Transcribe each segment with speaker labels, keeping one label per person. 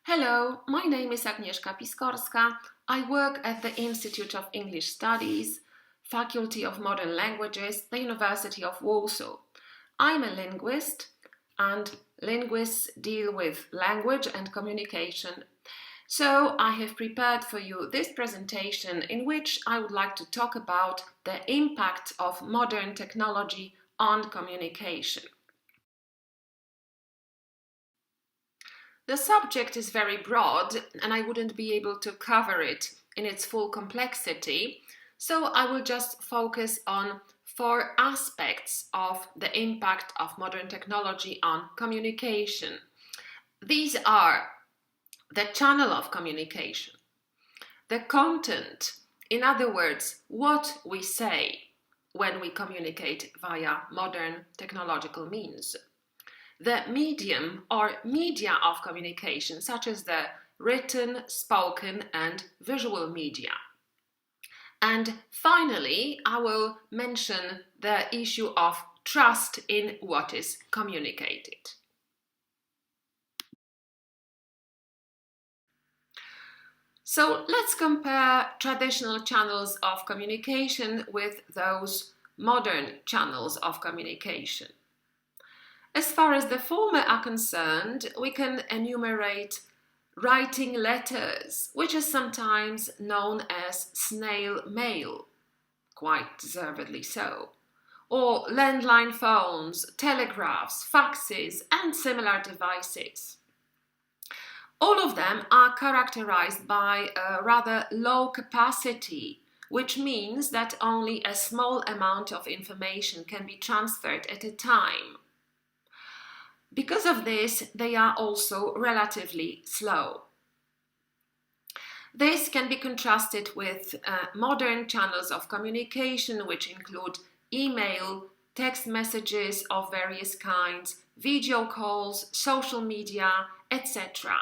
Speaker 1: Hello, my name is Agnieszka Piskorska. I work at the Instytut of English Studies, Faculty of Modern Languages, the University of Warsaw. I'm a linguist, and linguists deal with language and communication. So I have prepared for you this presentation in which I would like to talk about the impact of modern technology on communication. The subject is very broad and I wouldn't be able to cover it in its full complexity, so I will just focus on 4 aspects of the impact of modern technology on communication. These are the channel of communication, the content, in other words, what we say when we communicate via modern technological means, the medium or media of communication, such as the written, spoken, and visual media. And finally, I will mention the issue of trust in what is communicated. So let's compare traditional channels of communication with those modern channels of communication. As far as the former are concerned, we can enumerate writing letters, which is sometimes known as snail mail, quite deservedly so, or landline phones, telegraphs, faxes, and similar devices. All of them are characterized by a rather low capacity, which means that only a small amount of information can be transferred at a time. Because of this, they are also relatively slow. This can be contrasted with modern channels of communication, which include email, text messages of various kinds, video calls, social media, etc.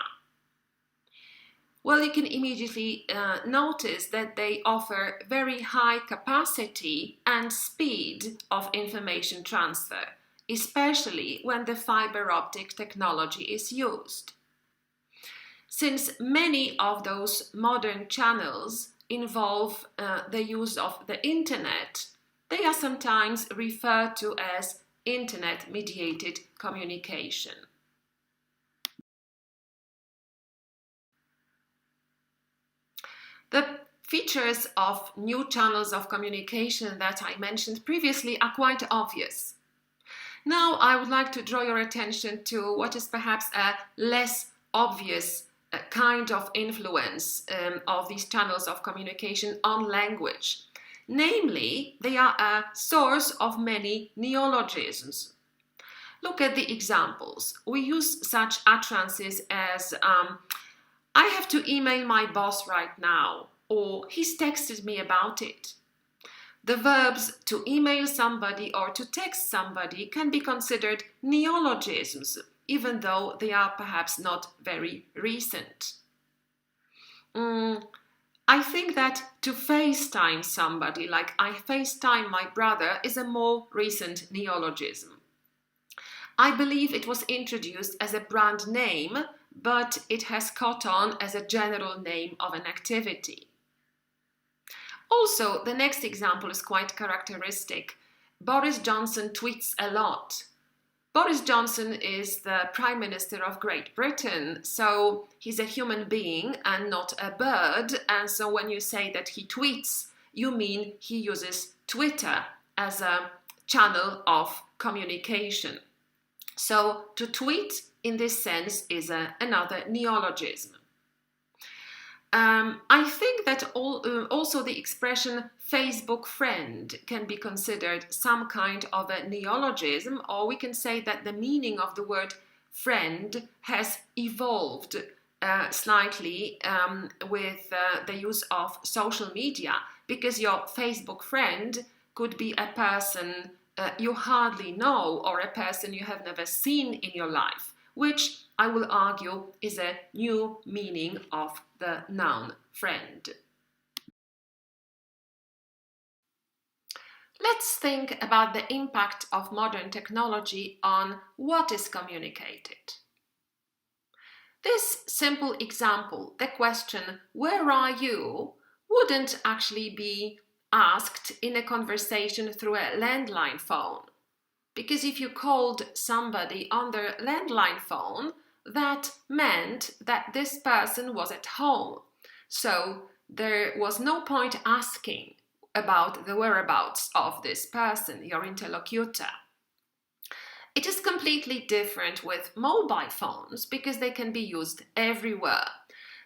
Speaker 1: Well, you can immediately notice that they offer very high capacity and speed of information transfer, especially when the fiber optic technology is used. Since many of those modern channels involve the use of the internet, they are sometimes referred to as internet-mediated communication. The features of new channels of communication that I mentioned previously are quite obvious. Now I would like to draw your attention to what is perhaps a less obvious kind of influence of these channels of communication on language. Namely, they are a source of many neologisms. Look at the examples. We use such utterances as I have to email my boss right now, or he's texted me about it. The verbs to email somebody or to text somebody can be considered neologisms, even though they are perhaps not very recent. I think that to FaceTime somebody, like I FaceTime my brother, is a more recent neologism. I believe it was introduced as a brand name, but it has caught on as a general name of an activity. Also, the next example is quite characteristic. Boris Johnson tweets a lot. Boris Johnson is the Prime Minister of Great Britain, so he's a human being and not a bird, and so when you say that he tweets, you mean he uses Twitter as a channel of communication. So to tweet in this sense is another neologism. I think that also the expression Facebook friend can be considered some kind of a neologism, or we can say that the meaning of the word friend has evolved slightly with the use of social media, because your Facebook friend could be a person you hardly know or a person you have never seen in your life, which I will argue is a new meaning of the noun friend. Let's think about the impact of modern technology on what is communicated. This simple example, the question, "Where are you?" wouldn't actually be asked in a conversation through a landline phone. Because if you called somebody on their landline phone, that meant that this person was at home. So there was no point asking about the whereabouts of this person, your interlocutor. It is completely different with mobile phones because they can be used everywhere.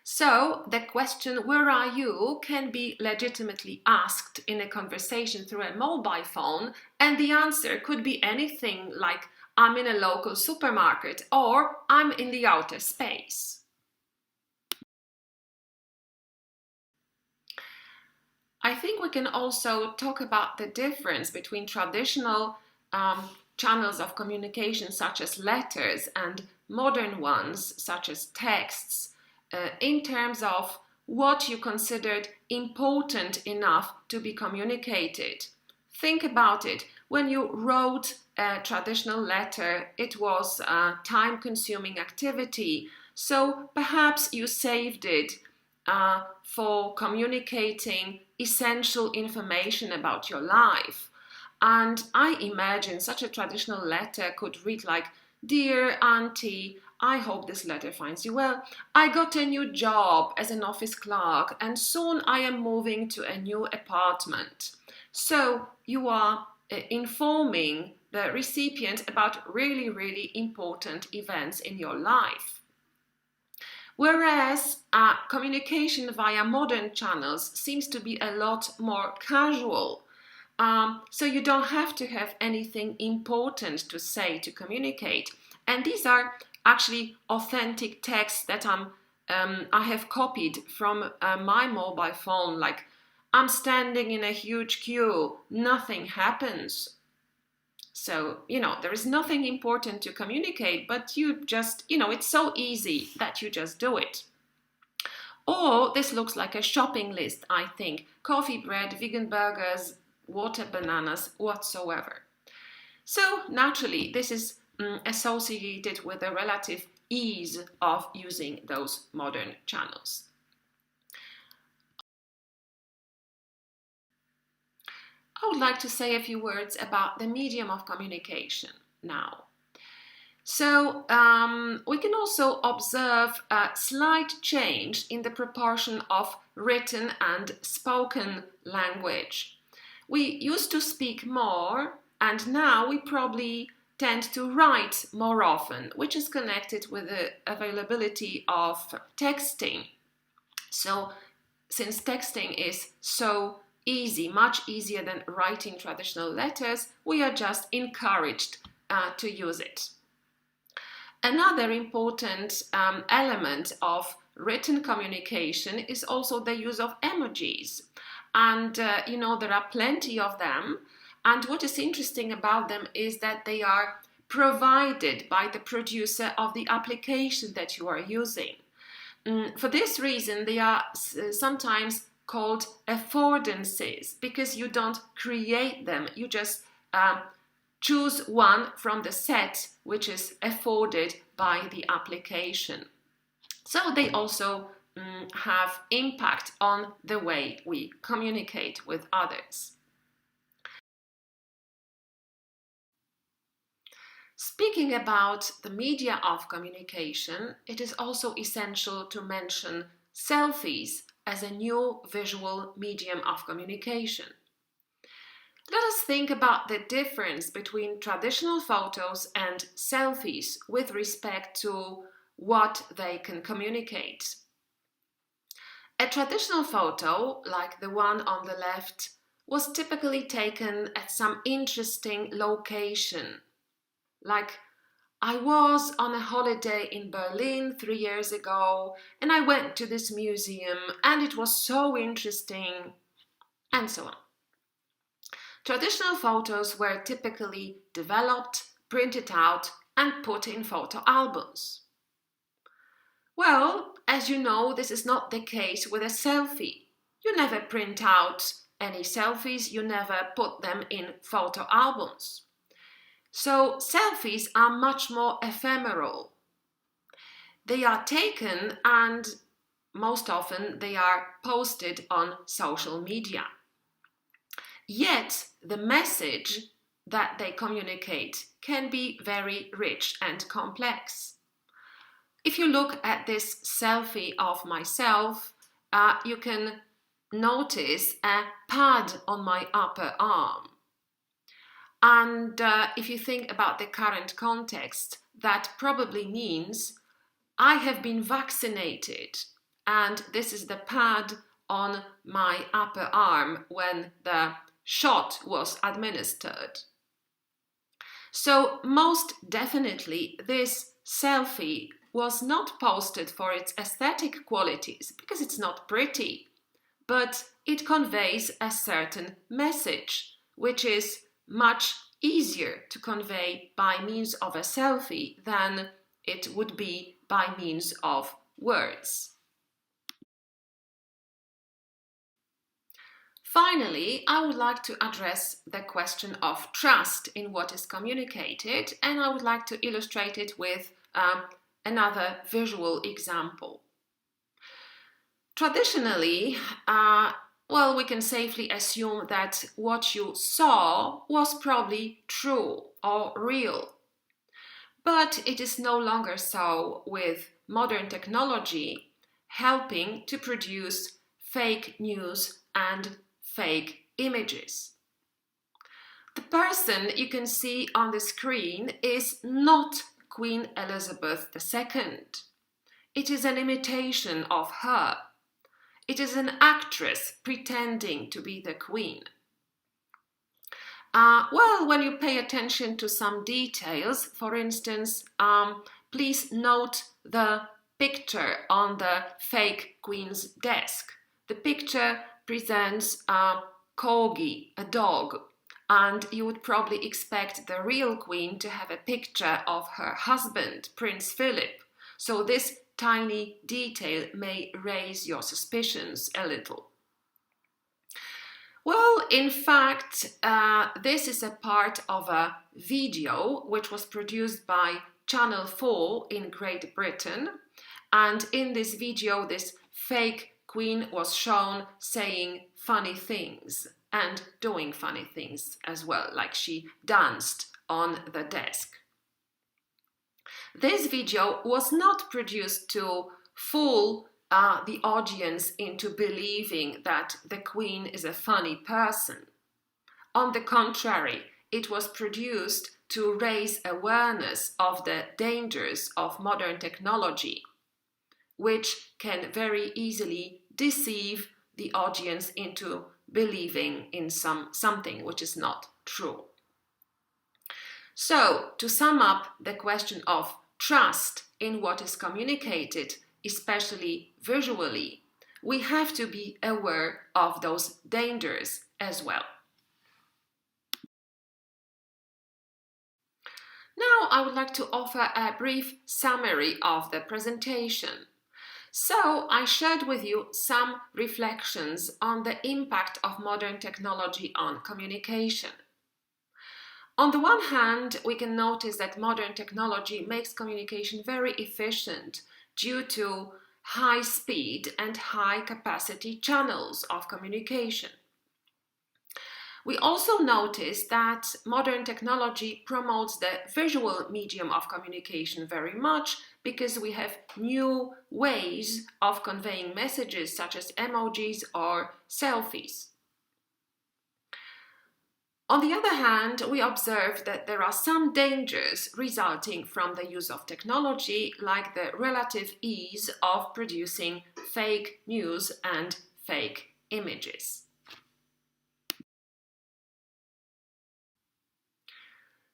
Speaker 1: So the question, "Where are you?" can be legitimately asked in a conversation through a mobile phone, and the answer could be anything like, "I'm in a local supermarket," or "I'm in the outer space." I think we can also talk about the difference between traditional channels of communication such as letters and modern ones such as texts in terms of what you considered important enough to be communicated. Think about it. When you wrote a traditional letter, it was a time-consuming activity, so perhaps you saved it for communicating essential information about your life. And I imagine such a traditional letter could read like, "Dear Auntie, I hope this letter finds you well. I got a new job as an office clerk and soon I am moving to a new apartment." So you are informing the recipient about really, really important events in your life. Whereas communication via modern channels seems to be a lot more casual. So you don't have to have anything important to say to communicate. And these are actually authentic texts that I have copied from my mobile phone, like, "I'm standing in a huge queue, nothing happens." So, there is nothing important to communicate, but you just, it's so easy that you just do it. Or this looks like a shopping list, I think. Coffee, bread, vegan burgers, water, bananas, whatsoever. So naturally, this is associated with the relative ease of using those modern channels. I would like to say a few words about the medium of communication now. So we can also observe a slight change in the proportion of written and spoken language. We used to speak more, and now we probably tend to write more often, which is connected with the availability of texting. So since texting is so easy, much easier than writing traditional letters, we are just encouraged to use it. Another important element of written communication is also the use of emojis. And, there are plenty of them. And what is interesting about them is that they are provided by the producer of the application that you are using. For this reason, they are sometimes called affordances, because you don't create them, you just choose one from the set which is afforded by the application. So they also have impact on the way we communicate with others. Speaking about the media of communication, it is also essential to mention selfies as a new visual medium of communication. Let us think about the difference between traditional photos and selfies with respect to what they can communicate. A traditional photo, like the one on the left, was typically taken at some interesting location. Like, "I was on a holiday in Berlin 3 years ago and I went to this museum and it was so interesting," and so on. Traditional photos were typically developed, printed out, and put in photo albums. Well, as you know, this is not the case with a selfie. You never print out any selfies, you never put them in photo albums. So selfies are much more ephemeral. They are taken and most often they are posted on social media. Yet the message that they communicate can be very rich and complex. If you look at this selfie of myself, you can notice a pad on my upper arm. And if you think about the current context, that probably means I have been vaccinated, and this is the pad on my upper arm when the shot was administered. So most definitely this selfie was not posted for its aesthetic qualities because it's not pretty, but it conveys a certain message, which is much easier to convey by means of a selfie than it would be by means of words. Finally, I would like to address the question of trust in what is communicated, and I would like to illustrate it with another visual example. Traditionally, we can safely assume that what you saw was probably true or real. But it is no longer so with modern technology helping to produce fake news and fake images. The person you can see on the screen is not Queen Elizabeth II. It is an imitation of her. It is an actress pretending to be the Queen. When you pay attention to some details, for instance, please note the picture on the fake Queen's desk. The picture presents a corgi, a dog, and you would probably expect the real Queen to have a picture of her husband, Prince Philip. So this tiny detail may raise your suspicions a little. Well, in fact, this is a part of a video which was produced by Channel 4 in Great Britain. And in this video, this fake Queen was shown saying funny things and doing funny things as well, like she danced on the desk. This video was not produced to fool the audience into believing that the Queen is a funny person. On the contrary, it was produced to raise awareness of the dangers of modern technology, which can very easily deceive the audience into believing in something which is not true. So, to sum up the question of trust in what is communicated, especially visually, we have to be aware of those dangers as well. Now I would like to offer a brief summary of the presentation. So I shared with you some reflections on the impact of modern technology on communication. On the one hand, we can notice that modern technology makes communication very efficient due to high speed and high capacity channels of communication. We also notice that modern technology promotes the visual medium of communication very much because we have new ways of conveying messages such as emojis or selfies. On the other hand, we observe that there are some dangers resulting from the use of technology, like the relative ease of producing fake news and fake images.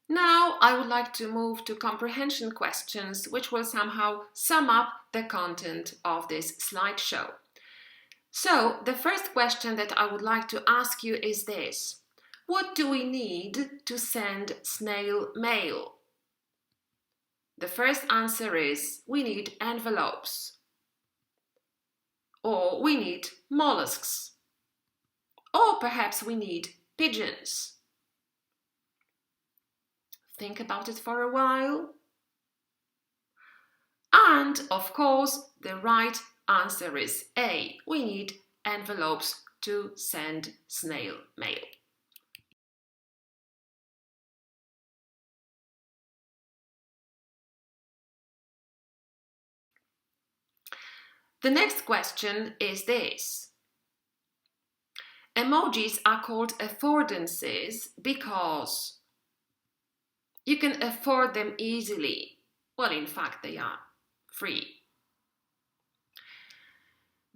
Speaker 1: Now I would like to move to comprehension questions, which will somehow sum up the content of this slideshow. So, the first question that I would like to ask you is this: what do we need to send snail mail? The first answer is we need envelopes, or we need mollusks, or perhaps we need pigeons. Think about it for a while. And of course, the right answer is A. We need envelopes to send snail mail. The next question is this. Emojis are called affordances because you can afford them easily. Well, in fact, they are free.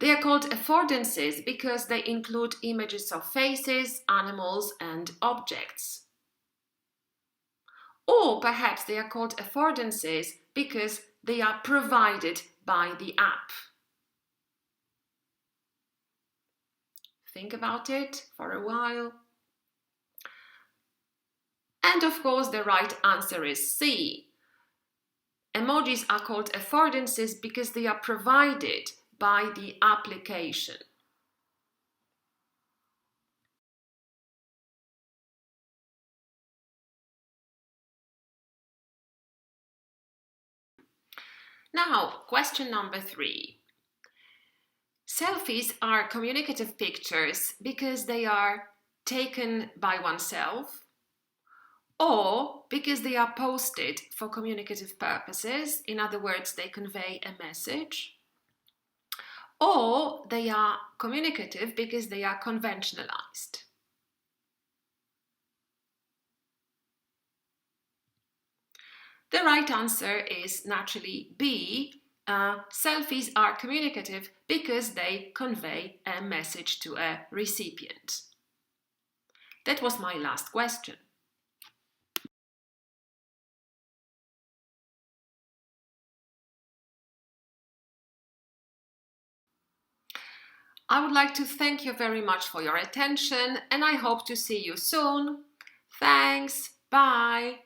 Speaker 1: They are called affordances because they include images of faces, animals, and objects. Or perhaps they are called affordances because they are provided by the app. Think about it for a while. And of course, the right answer is C. Emojis are called affordances because they are provided by the application. Now, question number 3. Selfies are communicative pictures because they are taken by oneself, or because they are posted for communicative purposes, in other words, they convey a message, or they are communicative because they are conventionalized. The right answer is naturally B. Selfies are communicative because they convey a message to a recipient. That was my last question. I would like to thank you very much for your attention, and I hope to see you soon. Thanks. Bye.